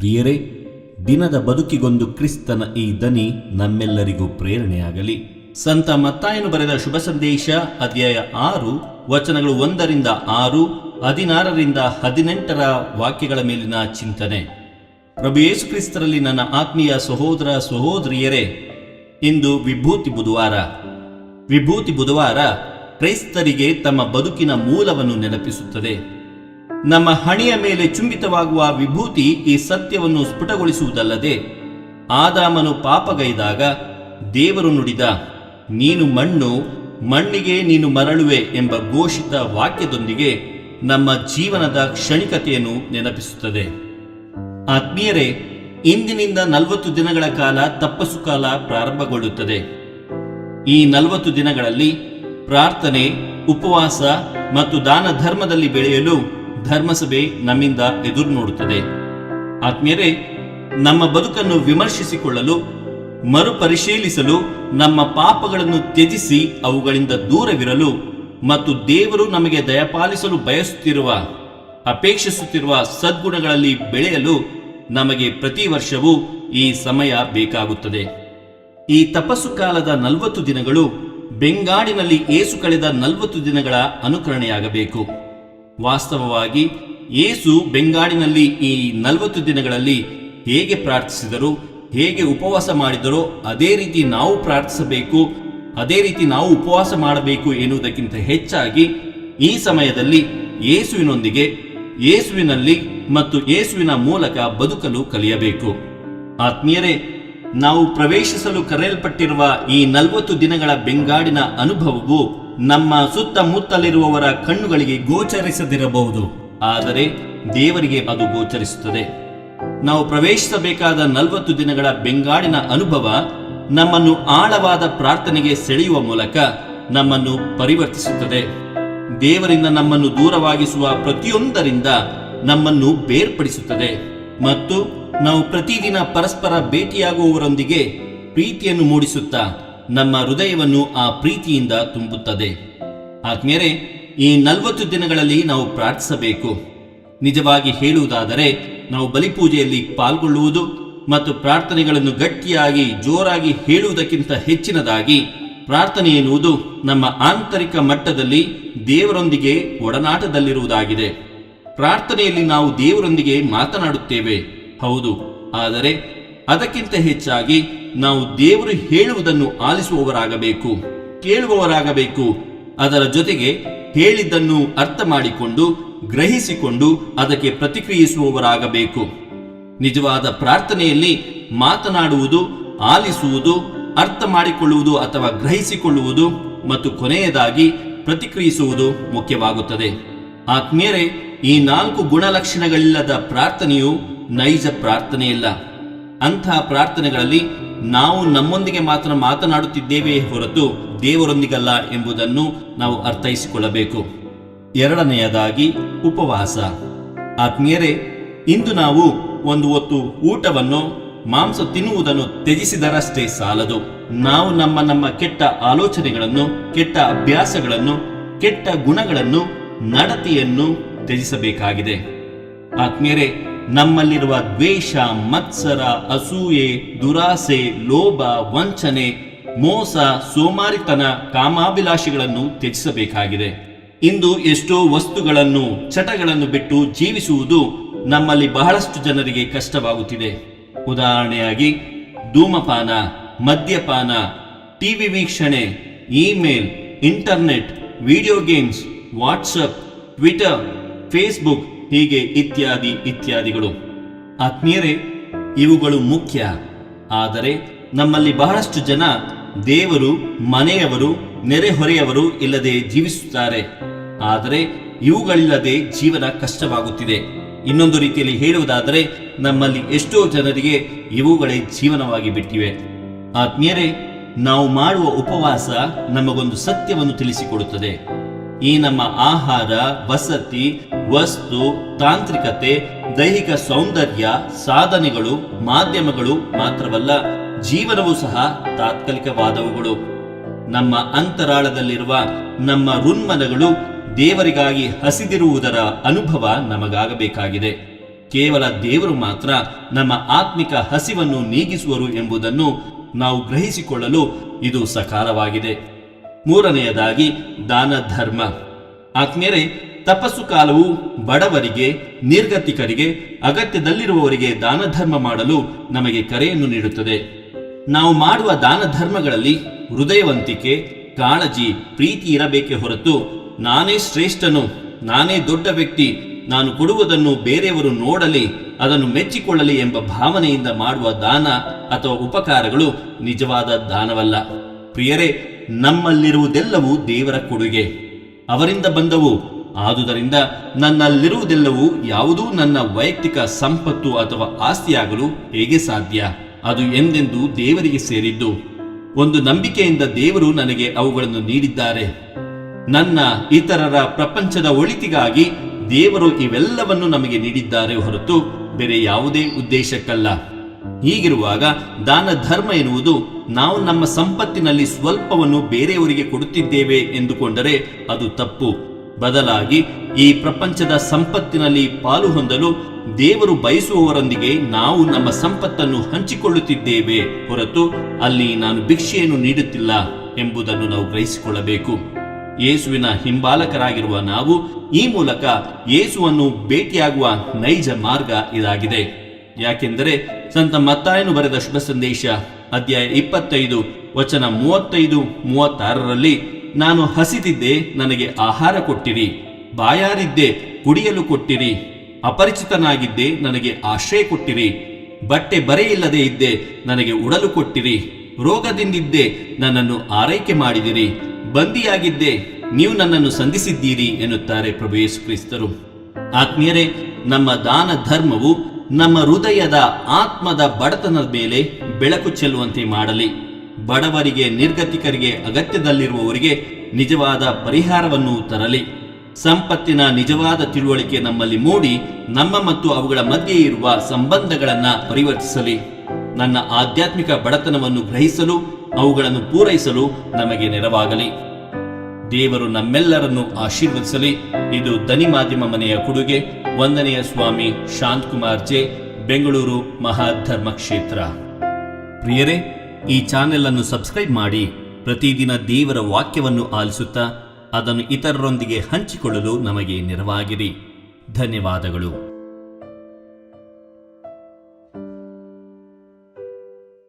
ಪ್ರಿಯರೇ, ದಿನದ ಬದುಕಿಗೊಂದು ಕ್ರಿಸ್ತನ ಈ ದನಿ ನಮ್ಮೆಲ್ಲರಿಗೂ ಪ್ರೇರಣೆಯಾಗಲಿ. ಸಂತ ಮತ್ತಾಯನು ಬರೆದ ಶುಭ ಸಂದೇಶ ಅಧ್ಯಾಯ 6 ವಚನಗಳು 1-6, 16-18 ವಾಕ್ಯಗಳ ಮೇಲಿನ ಚಿಂತನೆ. ಪ್ರಭು ಯೇಸು ಕ್ರಿಸ್ತರಲ್ಲಿ ನನ್ನ ಆತ್ಮೀಯ ಸಹೋದರ ಸಹೋದರಿಯರೇ, ಇಂದು ವಿಭೂತಿ ಬುಧವಾರ ಕ್ರೈಸ್ತರಿಗೆ ತಮ್ಮ ಬದುಕಿನ ಮೂಲವನ್ನು ನೆನಪಿಸುತ್ತದೆ. ನಮ್ಮ ಹಣೆಯ ಮೇಲೆ ಚುಂಬಿತವಾಗುವ ವಿಭೂತಿ ಈ ಸತ್ಯವನ್ನು ಸ್ಫುಟಗೊಳಿಸುವುದಲ್ಲದೆ, ಆದಾಮನು ಪಾಪಗೈದಾಗ ದೇವರು ನುಡಿದ ನೀನು ಮಣ್ಣು, ಮಣ್ಣಿಗೆ ನೀನು ಮರಳುವೆ ಎಂಬ ಘೋಷಿತ ವಾಕ್ಯದೊಂದಿಗೆ ನಮ್ಮ ಜೀವನದ ಕ್ಷಣಿಕತೆಯನ್ನು ನೆನಪಿಸುತ್ತದೆ. ಆತ್ಮೀಯರೇ, ಇಂದಿನಿಂದ 40 ದಿನಗಳ ಕಾಲ ತಪಸ್ಸು ಕಾಲ ಪ್ರಾರಂಭಗೊಳ್ಳುತ್ತದೆ. ಈ 40 ದಿನಗಳಲ್ಲಿ ಪ್ರಾರ್ಥನೆ, ಉಪವಾಸ ಮತ್ತು ದಾನ ಧರ್ಮದಲ್ಲಿ ಬೆಳೆಯಲು ಧರ್ಮಸಭೆ ನಮ್ಮಿಂದ ಎದುರು ನೋಡುತ್ತದೆ. ಆತ್ಮೀಯರೇ, ನಮ್ಮ ಬದುಕನ್ನು ವಿಮರ್ಶಿಸಿಕೊಳ್ಳಲು, ಮರುಪರಿಶೀಲಿಸಲು, ನಮ್ಮ ಪಾಪಗಳನ್ನು ತ್ಯಜಿಸಿ ಅವುಗಳಿಂದ ದೂರವಿರಲು ಮತ್ತು ದೇವರು ನಮಗೆ ದಯಪಾಲಿಸಲು ಅಪೇಕ್ಷಿಸುತ್ತಿರುವ ಸದ್ಗುಣಗಳಲ್ಲಿ ಬೆಳೆಯಲು ನಮಗೆ ಪ್ರತಿ ವರ್ಷವೂ ಈ ಸಮಯ ಬೇಕಾಗುತ್ತದೆ. ಈ ತಪಸ್ಸು ಕಾಲದ 40 ದಿನಗಳು ಬೆಂಗಾಡಿನಲ್ಲಿ ಏಸು ಕಳೆದ 40 ದಿನಗಳ ಅನುಕರಣೆಯಾಗಬೇಕು. ವಾಸ್ತವವಾಗಿ ಏಸು ಬೆಂಗಾಡಿನಲ್ಲಿ ಈ 40 ದಿನಗಳಲ್ಲಿ ಹೇಗೆ ಪ್ರಾರ್ಥಿಸಿದರು, ಹೇಗೆ ಉಪವಾಸ ಮಾಡಿದರೋ ಅದೇ ರೀತಿ ನಾವು ಪ್ರಾರ್ಥಿಸಬೇಕು, ಅದೇ ರೀತಿ ನಾವು ಉಪವಾಸ ಮಾಡಬೇಕು ಎನ್ನುವುದಕ್ಕಿಂತ ಹೆಚ್ಚಾಗಿ ಈ ಸಮಯದಲ್ಲಿ ಯೇಸುವಿನೊಂದಿಗೆ, ಯೇಸುವಿನಲ್ಲಿ ಮತ್ತು ಯೇಸುವಿನ ಮೂಲಕ ಬದುಕಲು ಕಲಿಯಬೇಕು. ಆತ್ಮೀಯರೇ, ನಾವು ಪ್ರವೇಶಿಸಲು ಕರೆಯಲ್ಪಟ್ಟಿರುವ ಈ 40 ದಿನಗಳ ಬೆಂಗಾಡಿನ ಅನುಭವವು ನಮ್ಮ ಸುತ್ತಮುತ್ತಲಿರುವವರ ಕಣ್ಣುಗಳಿಗೆ ಗೋಚರಿಸದಿರಬಹುದು, ಆದರೆ ದೇವರಿಗೆ ಅದು ಗೋಚರಿಸುತ್ತದೆ. ನಾವು ಪ್ರವೇಶಿಸಬೇಕಾದ 40 ದಿನಗಳ ಬೆಂಗಾಡಿನ ಅನುಭವ ನಮ್ಮನ್ನು ಆಳವಾದ ಪ್ರಾರ್ಥನೆಗೆ ಸೆಳೆಯುವ ಮೂಲಕ ನಮ್ಮನ್ನು ಪರಿವರ್ತಿಸುತ್ತದೆ. ದೇವರಿಂದ ನಮ್ಮನ್ನು ದೂರವಾಗಿಸುವ ಪ್ರತಿಯೊಂದರಿಂದ ನಮ್ಮನ್ನು ಬೇರ್ಪಡಿಸುತ್ತದೆ ಮತ್ತು ನಾವು ಪ್ರತಿದಿನ ಪರಸ್ಪರ ಭೇಟಿಯಾಗುವವರೊಂದಿಗೆ ಪ್ರೀತಿಯನ್ನು ಮೂಡಿಸುತ್ತಾ ನಮ್ಮ ಹೃದಯವನ್ನು ಆ ಪ್ರೀತಿಯಿಂದ ತುಂಬುತ್ತದೆ. ಆತ್ಮೀಯರೇ, ಈ 40 ದಿನಗಳಲ್ಲಿ ನಾವು ಪ್ರಾರ್ಥಿಸಬೇಕು. ನಿಜವಾಗಿ ಹೇಳುವುದಾದರೆ, ನಾವು ಬಲಿಪೂಜೆಯಲ್ಲಿ ಪಾಲ್ಗೊಳ್ಳುವುದು ಮತ್ತು ಪ್ರಾರ್ಥನೆಗಳನ್ನು ಗಟ್ಟಿಯಾಗಿ ಜೋರಾಗಿ ಹೇಳುವುದಕ್ಕಿಂತ ಹೆಚ್ಚಿನದಾಗಿ ಪ್ರಾರ್ಥನೆ ಎನ್ನುವುದು ನಮ್ಮ ಆಂತರಿಕ ಮಟ್ಟದಲ್ಲಿ ದೇವರೊಂದಿಗೆ ಒಡನಾಟದಲ್ಲಿರುವುದಾಗಿದೆ. ಪ್ರಾರ್ಥನೆಯಲ್ಲಿ ನಾವು ದೇವರೊಂದಿಗೆ ಮಾತನಾಡುತ್ತೇವೆ, ಹೌದು, ಆದರೆ ಅದಕ್ಕಿಂತ ಹೆಚ್ಚಾಗಿ ನಾವು ದೇವರು ಹೇಳುವುದನ್ನು ಆಲಿಸುವವರಾಗಬೇಕು, ಕೇಳುವವರಾಗಬೇಕು. ಅದರ ಜೊತೆಗೆ ಹೇಳಿದ್ದನ್ನು ಅರ್ಥ ಮಾಡಿಕೊಂಡು, ಗ್ರಹಿಸಿಕೊಂಡು ಅದಕ್ಕೆ ಪ್ರತಿಕ್ರಿಯಿಸುವವರಾಗಬೇಕು. ನಿಜವಾದ ಪ್ರಾರ್ಥನೆಯಲ್ಲಿ ಮಾತನಾಡುವುದು, ಆಲಿಸುವುದು, ಅರ್ಥ ಮಾಡಿಕೊಳ್ಳುವುದು ಅಥವಾ ಗ್ರಹಿಸಿಕೊಳ್ಳುವುದು ಮತ್ತು ಕೊನೆಯದಾಗಿ ಪ್ರತಿಕ್ರಿಯಿಸುವುದು ಮುಖ್ಯವಾಗುತ್ತದೆ. ಆತ್ಮೀಯರೇ, ಈ 4 ಗುಣಲಕ್ಷಣಗಳಿಲ್ಲದ ಪ್ರಾರ್ಥನೆಯು ನೈಜ ಪ್ರಾರ್ಥನೆಯಲ್ಲ. ಅಂತಹ ಪ್ರಾರ್ಥನೆಗಳಲ್ಲಿ ನಾವು ನಮ್ಮೊಂದಿಗೆ ಮಾತ್ರ ಮಾತನಾಡುತ್ತಿದ್ದೇವೆ ಹೊರತು ದೇವರೊಂದಿಗಲ್ಲ ಎಂಬುದನ್ನು ನಾವು ಅರ್ಥೈಸಿಕೊಳ್ಳಬೇಕು. ಎರಡನೆಯದಾಗಿ ಉಪವಾಸ. ಆತ್ಮೀಯರೇ, ಇಂದು ನಾವು ಒಂದು ಹೊತ್ತು ಊಟವನ್ನು, ಮಾಂಸ ತಿನ್ನುವುದನ್ನು ತ್ಯಜಿಸಿದರಷ್ಟೇ ಸಾಲದು. ನಾವು ನಮ್ಮ ಕೆಟ್ಟ ಆಲೋಚನೆಗಳನ್ನು, ಕೆಟ್ಟ ಅಭ್ಯಾಸಗಳನ್ನು, ಕೆಟ್ಟ ಗುಣಗಳನ್ನು, ನಡತೆಯನ್ನು ತ್ಯಜಿಸಬೇಕಾಗಿದೆ. ಆತ್ಮೀಯರೇ, ನಮ್ಮಲ್ಲಿರುವ ದ್ವೇಷ, ಮತ್ಸರ, ಅಸೂಯೆ, ದುರಾಸೆ, ಲೋಭ, ವಂಚನೆ, ಮೋಸ, ಸೋಮಾರಿತನ, ಕಾಮಾಭಿಲಾಷೆಗಳನ್ನು ತ್ಯಜಿಸಬೇಕಾಗಿದೆ. ಇಂದು ಎಷ್ಟೋ ವಸ್ತುಗಳನ್ನು, ಚಟಗಳನ್ನು ಬಿಟ್ಟು ಜೀವಿಸುವುದು ನಮ್ಮಲ್ಲಿ ಬಹಳಷ್ಟು ಜನರಿಗೆ ಕಷ್ಟವಾಗುತ್ತಿದೆ. ಉದಾಹರಣೆಯಾಗಿ ಧೂಮಪಾನ, ಮದ್ಯಪಾನ, ಟಿವಿ ವೀಕ್ಷಣೆ, email, internet, video games, WhatsApp, Twitter, Facebook, ಹೀಗೆ ಇತ್ಯಾದಿಗಳು. ಆತ್ಮೀಯರೇ, ಇವುಗಳು ಮುಖ್ಯ. ಆದರೆ ನಮ್ಮಲ್ಲಿ ಬಹಳಷ್ಟು ಜನ ದೇವರು, ಮನೆಯವರು, ನೆರೆಹೊರೆಯವರು ಇಲ್ಲದೆ ಜೀವಿಸುತ್ತಾರೆ. ಆದರೆ ಇವುಗಳಿಲ್ಲದೆ ಜೀವನ ಕಷ್ಟವಾಗುತ್ತಿದೆ. ಇನ್ನೊಂದು ರೀತಿಯಲ್ಲಿ ಹೇಳುವುದಾದರೆ, ನಮ್ಮಲ್ಲಿ ಎಷ್ಟೋ ಜನರಿಗೆ ಇವುಗಳೇ ಜೀವನವಾಗಿ ಬಿಟ್ಟಿವೆ. ಆತ್ಮೀಯರೇ, ನಾವು ಮಾಡುವ ಉಪವಾಸ ನಮಗೊಂದು ಸತ್ಯವನ್ನು ತಿಳಿಸಿಕೊಡುತ್ತದೆ. ಈ ನಮ್ಮ ಆಹಾರ, ವಸತಿ, ವಸ್ತು, ತಾಂತ್ರಿಕತೆ, ದೈಹಿಕ ಸೌಂದರ್ಯ, ಸಾಧನೆಗಳು, ಮಾಧ್ಯಮಗಳು ಮಾತ್ರವಲ್ಲ, ಜೀವನವೂ ಸಹ ತಾತ್ಕಾಲಿಕವಾದವುಗಳು. ನಮ್ಮ ಅಂತರಾಳದಲ್ಲಿರುವ ನಮ್ಮ ಋನ್ಮನಗಳು ದೇವರಿಗಾಗಿ ಹಸಿದಿರುವುದರ ಅನುಭವ ನಮಗಾಗಬೇಕಾಗಿದೆ. ಕೇವಲ ದೇವರು ಮಾತ್ರ ನಮ್ಮ ಆತ್ಮಿಕ ಹಸಿವನ್ನು ನೀಗಿಸುವರು ಎಂಬುದನ್ನು ನಾವು ಗ್ರಹಿಸಿಕೊಳ್ಳಲು ಇದು ಸಕಾಲವಾಗಿದೆ. ಮೂರನೆಯದಾಗಿ ದಾನ ಧರ್ಮ. ಆತ್ಮೀಯರೇ, ತಪಸ್ಸು ಕಾಲವು ಬಡವರಿಗೆ, ನಿರ್ಗತಿಕರಿಗೆ, ಅಗತ್ಯದಲ್ಲಿರುವವರಿಗೆ ದಾನ ಧರ್ಮ ಮಾಡಲು ನಮಗೆ ಕರೆಯನ್ನು ನೀಡುತ್ತದೆ. ನಾವು ಮಾಡುವ ದಾನ ಧರ್ಮಗಳಲ್ಲಿ ಹೃದಯವಂತಿಕೆ, ಕಾಳಜಿ, ಪ್ರೀತಿ ಇರಬೇಕೇ ಹೊರತು ನಾನೇ ಶ್ರೇಷ್ಠನು, ನಾನೇ ದೊಡ್ಡ ವ್ಯಕ್ತಿ, ನಾನು ಕೊಡುವುದನ್ನು ಬೇರೆಯವರು ನೋಡಲಿ, ಅದನ್ನು ಮೆಚ್ಚಿಕೊಳ್ಳಲಿ ಎಂಬ ಭಾವನೆಯಿಂದ ಮಾಡುವ ದಾನ ಅಥವಾ ಉಪಕಾರಗಳು ನಿಜವಾದ ದಾನವಲ್ಲ. ಪ್ರಿಯರೇ, ನಮ್ಮಲ್ಲಿರುವುದೆಲ್ಲವೂ ದೇವರ ಕೊಡುಗೆ, ಅವರಿಂದ ಬಂದವು. ಆದುದರಿಂದ ನನ್ನಲ್ಲಿರುವುದೆಲ್ಲವೂ ಯಾವುದೂ ನನ್ನ ವೈಯಕ್ತಿಕ ಸಂಪತ್ತು ಅಥವಾ ಆಸ್ತಿಯಾಗಲು ಹೇಗೆ ಸಾಧ್ಯ? ಅದು ಎಂದೆಂದೂ ದೇವರಿಗೆ ಸೇರಿದ್ದು. ಒಂದು ನಂಬಿಕೆಯಿಂದ ದೇವರು ನನಗೆ ಅವುಗಳನ್ನು ನೀಡಿದ್ದಾರೆ. ನನ್ನ ಇತರರ ಪ್ರಪಂಚದ ಒಳಿತಿಗಾಗಿ ದೇವರು ಇವೆಲ್ಲವನ್ನು ನಮಗೆ ನೀಡಿದ್ದಾರೆ ಹೊರತು ಬೇರೆ ಯಾವುದೇ ಉದ್ದೇಶಕ್ಕಲ್ಲ. ಹೀಗಿರುವಾಗ ದಾನ ಧರ್ಮ ಎನ್ನುವುದು ನಾವು ನಮ್ಮ ಸಂಪತ್ತಿನಲ್ಲಿ ಸ್ವಲ್ಪವನ್ನು ಬೇರೆಯವರಿಗೆ ಕೊಡುತ್ತಿದ್ದೇವೆ ಎಂದುಕೊಂಡರೆ ಅದು ತಪ್ಪು. ಬದಲಾಗಿ ಈ ಪ್ರಪಂಚದ ಸಂಪತ್ತಿನಲ್ಲಿ ಪಾಲು ಹೊಂದಲು ದೇವರು ಬಯಸುವವರೊಂದಿಗೆ ನಾವು ನಮ್ಮ ಸಂಪತ್ತನ್ನು ಹಂಚಿಕೊಳ್ಳುತ್ತಿದ್ದೇವೆ ಹೊರತು ಅಲ್ಲಿ ನಾನು ಭಿಕ್ಷೆಯನ್ನು ನೀಡುತ್ತಿಲ್ಲ ಎಂಬುದನ್ನು ನಾವು ಗ್ರಹಿಸಿಕೊಳ್ಳಬೇಕು. ಯೇಸುವಿನ ಹಿಂಬಾಲಕರಾಗಿರುವ ನಾವು ಈ ಮೂಲಕ ಯೇಸುವನ್ನು ಭೇಟಿಯಾಗುವ ನೈಜ ಮಾರ್ಗ ಇದಾಗಿದೆ. ಯಾಕೆಂದರೆ ಸಂತ ಮತ್ತಾಯನು ಬರೆದ ಶುಭ ಸಂದೇಶ ಅಧ್ಯಾಯ 25 ವಚನ 35-36ರಲ್ಲಿ, ನಾನು ಹಸಿದಿದ್ದೆ, ನನಗೆ ಆಹಾರ ಕೊಟ್ಟಿರಿ, ಬಾಯಾರಿದ್ದೆ, ಕುಡಿಯಲು ಕೊಟ್ಟಿರಿ, ಅಪರಿಚಿತನಾಗಿದ್ದೆ, ನನಗೆ ಆಶ್ರಯ ಕೊಟ್ಟಿರಿ, ಬಟ್ಟೆ ಬರೆಯಿಲ್ಲದೆ ಇದ್ದೆ, ನನಗೆ ಉಡಲು ಕೊಟ್ಟಿರಿ, ರೋಗದಿಂದಿದ್ದೆ, ನನ್ನನ್ನು ಆರೈಕೆ ಮಾಡಿದಿರಿ, ಬಂದಿಯಾಗಿದ್ದೆ, ನೀವು ನನ್ನನ್ನು ಸಂಧಿಸಿದ್ದೀರಿ ಎನ್ನುತ್ತಾರೆ ಪ್ರಭು ಯೇಸು ಕ್ರಿಸ್ತರು. ಆತ್ಮೀಯರೇ, ನಮ್ಮ ದಾನ ಧರ್ಮವು ನಮ್ಮ ಹೃದಯದ ಆತ್ಮದ ಬಡತನದ ಮೇಲೆ ಬೆಳಕು ಚೆಲ್ಲುವಂತೆ ಮಾಡಲಿ. ಬಡವರಿಗೆ, ನಿರ್ಗತಿಕರಿಗೆ, ಅಗತ್ಯದಲ್ಲಿರುವವರಿಗೆ ನಿಜವಾದ ಪರಿಹಾರವನ್ನು ತರಲಿ. ಸಂಪತ್ತಿನ ನಿಜವಾದ ತಿಳುವಳಿಕೆ ನಮ್ಮಲ್ಲಿ ಮೂಡಿ ನಮ್ಮ ಮತ್ತು ಅವುಗಳ ಮಧ್ಯೆ ಇರುವ ಸಂಬಂಧಗಳನ್ನು ಪರಿವರ್ತಿಸಲಿ. ನನ್ನ ಆಧ್ಯಾತ್ಮಿಕ ಬಡತನವನ್ನು ಗ್ರಹಿಸಲು, ಅವುಗಳನ್ನು ಪೂರೈಸಲು ನಮಗೆ ನೆರವಾಗಲಿ. ದೇವರು ನಮ್ಮೆಲ್ಲರನ್ನು ಆಶೀರ್ವದಿಸಲಿ. ಇದು ದನಿ ಮಾಧ್ಯಮ ಮನೆಯ ಕೊಡುಗೆ. ವಂದನೆಯ ಸ್ವಾಮಿ ಶಾಂತಕುಮಾರ್ ಜೆ, ಬೆಂಗಳೂರು ಮಹಾಧರ್ಮ ಕ್ಷೇತ್ರ. ಪ್ರಿಯರೇ, ಈ ಚಾನೆಲ್ ಅನ್ನು ಸಬ್ಸ್ಕ್ರೈಬ್ ಮಾಡಿ ಪ್ರತಿದಿನ ದೇವರ ವಾಕ್ಯವನ್ನು ಆಲಿಸುತ್ತಾ ಅದನ್ನು ಇತರರೊಂದಿಗೆ ಹಂಚಿಕೊಳ್ಳಲು ನಮಗೆ ನೆರವಾಗಿರಿ. ಧನ್ಯವಾದಗಳು.